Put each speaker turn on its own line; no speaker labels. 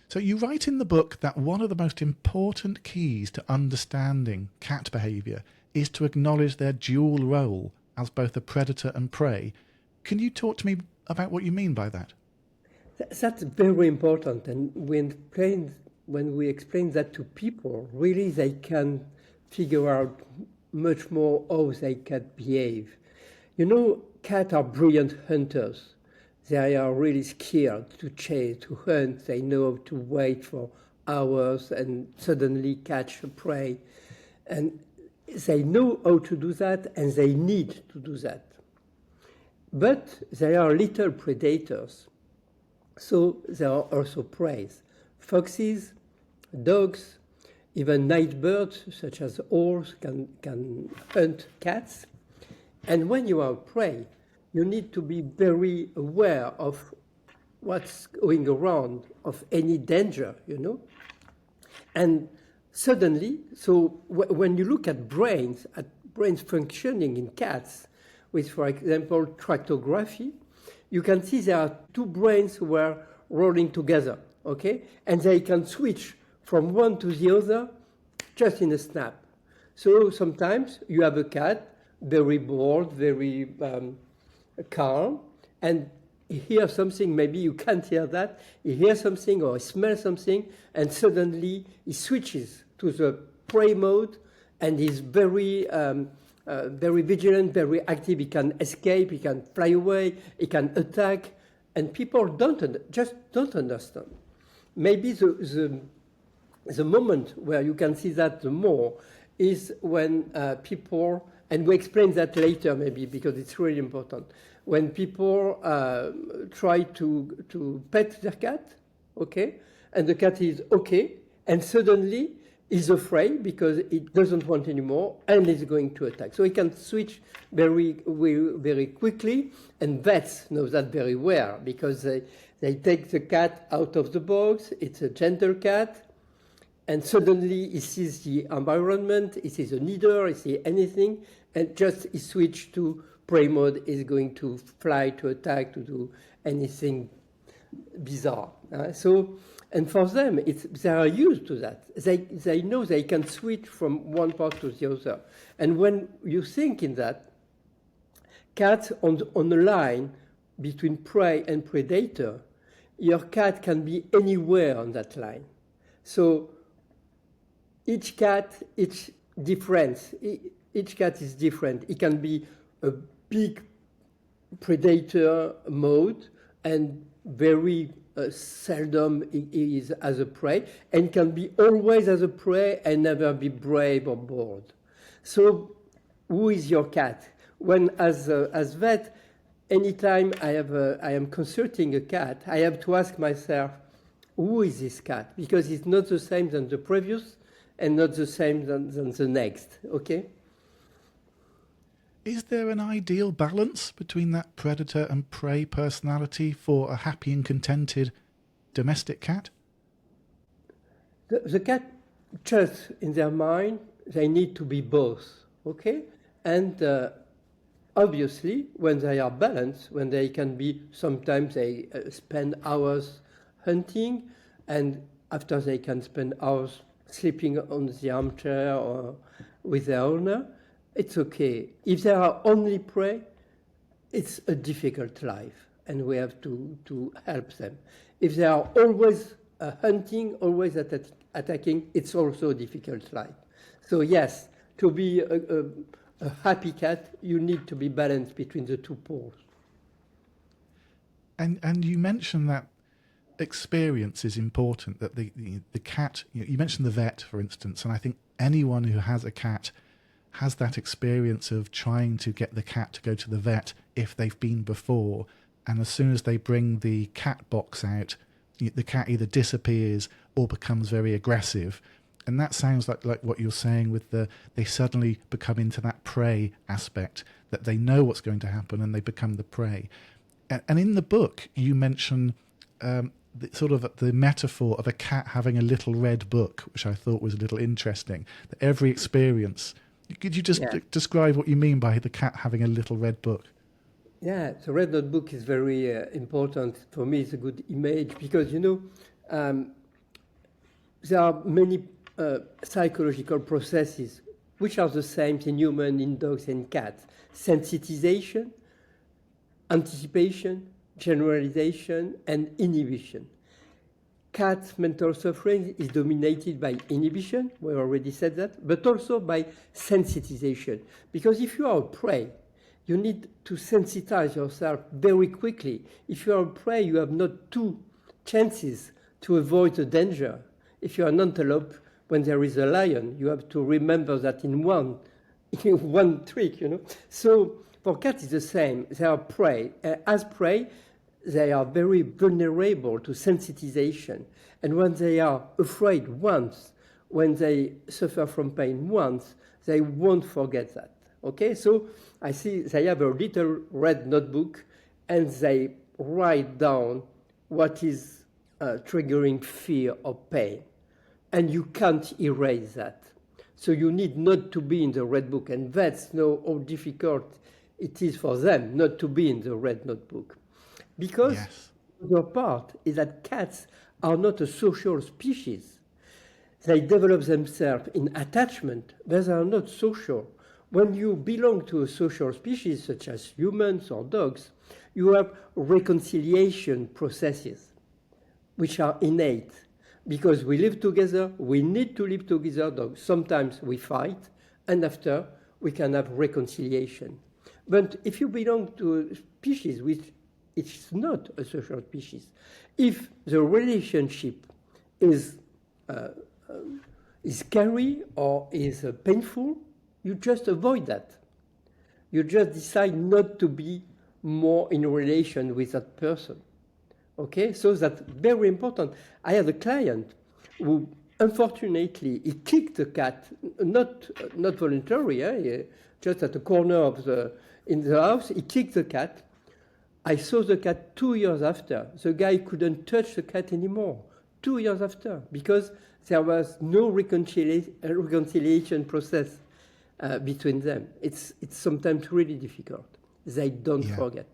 So you write in the book that one of the most important keys to understanding cat behaviour is to acknowledge their dual role as both a predator and prey. Can you talk to me about what you mean by that?
That's very important. And when we explain that to people, really they can figure out much more how they can behave. You know, cats are brilliant hunters. They are really skilled to chase, to hunt. They know how to wait for hours and suddenly catch a prey. And they know how to do that, and they need to do that. But they are little predators. So there are also prey. Foxes, dogs, even night birds such as owls can hunt cats. And when you are prey, you need to be very aware of what's going around, of any danger, you know. And suddenly, so when you look at brains functioning in cats, with, for example, tractography, you can see there are two brains who are rolling together, okay? And they can switch from one to the other just in a snap. So sometimes you have a cat very bored, very calm, and he hears something, maybe you can't hear that, he hears something or he smells something, and suddenly he switches to the prey mode, and he's very vigilant, very active. He can escape, he can fly away, he can attack, and people just don't understand. Maybe the moment where you can see that the more is when people, and we explain that later maybe because it's really important, when people try to pet their cat, okay, and the cat is okay, and suddenly is afraid because it doesn't want anymore and is going to attack. So it can switch very quickly, and vets know that very well because they take the cat out of the box, it's a gentle cat, and suddenly he sees the environment, he sees a needle, he sees anything, and just he switch to prey mode, is going to fly, to attack, to do anything bizarre. And for them, they are used to that. They know they can switch from one part to the other. And when you think in that, cats on the line between prey and predator, your cat can be anywhere on that line. So each cat, each cat is different. It can be a big predator mode and very seldom is as a prey, and can be always as a prey and never be brave or bored. So who is your cat? When as vet, anytime I am consulting a cat, I have to ask myself, who is this cat? Because it's not the same than the previous and not the same than the next, okay?
Is there an ideal balance between that predator and prey personality for a happy and contented domestic cat?
The cat, just in their mind, they need to be both, okay? And obviously, when they are balanced, when they can be, sometimes they spend hours hunting, and after they can spend hours sleeping on the armchair or with their owner, it's okay. If they are only prey, it's a difficult life, and we have to help them. If they are always hunting, always attacking, it's also a difficult life. So yes, to be a happy cat, you need to be balanced between the two poles.
And you mentioned that experience is important, that the cat, you mentioned the vet, for instance, and I think anyone who has a cat has that experience of trying to get the cat to go to the vet if they've been before, and as soon as they bring the cat box out, the cat either disappears or becomes very aggressive. And that sounds like what you're saying with they suddenly become into that prey aspect, that they know what's going to happen and they become the prey. And in the book, you mention the metaphor of a cat having a little red book, which I thought was a little interesting, that every experience... Could you just describe what you mean by the cat having a little red book?
Yeah, the red book is very important. For me, it's a good image because, there are many psychological processes which are the same in humans, in dogs, and cats. Sensitization, anticipation, generalization, and inhibition. Cat mental suffering is dominated by inhibition, we already said that, but also by sensitization. Because if you are a prey, you need to sensitize yourself very quickly. If you are a prey, you have not two chances to avoid the danger. If you are an antelope, when there is a lion, you have to remember that in one trick, you know. So for cats, it's the same. They are prey. As prey, they are very vulnerable to sensitization. And when they are afraid once, when they suffer from pain once, they won't forget that. Okay, so I see they have a little red notebook and they write down what is triggering fear or pain. And you can't erase that. So you need not to be in the red book. And vets know how difficult it is for them not to be in the red notebook. Because the other part is that cats are not a social species. They develop themselves in attachment, but they are not social. When you belong to a social species, such as humans or dogs, you have reconciliation processes, which are innate. Because we live together, we need to live together. Dogs. Sometimes we fight, and after we can have reconciliation. But if you belong to a species which is not a social species, if the relationship is scary or is painful, you just avoid that. You just decide not to be more in relation with that person. Okay, so that's very important. I had a client who, unfortunately, he kicked the cat, not voluntarily, just at the corner in the house. He kicked the cat. I saw the cat 2 years after. The guy couldn't touch the cat anymore. 2 years after, because there was no reconciliation process between them. It's sometimes really difficult. They don't forget.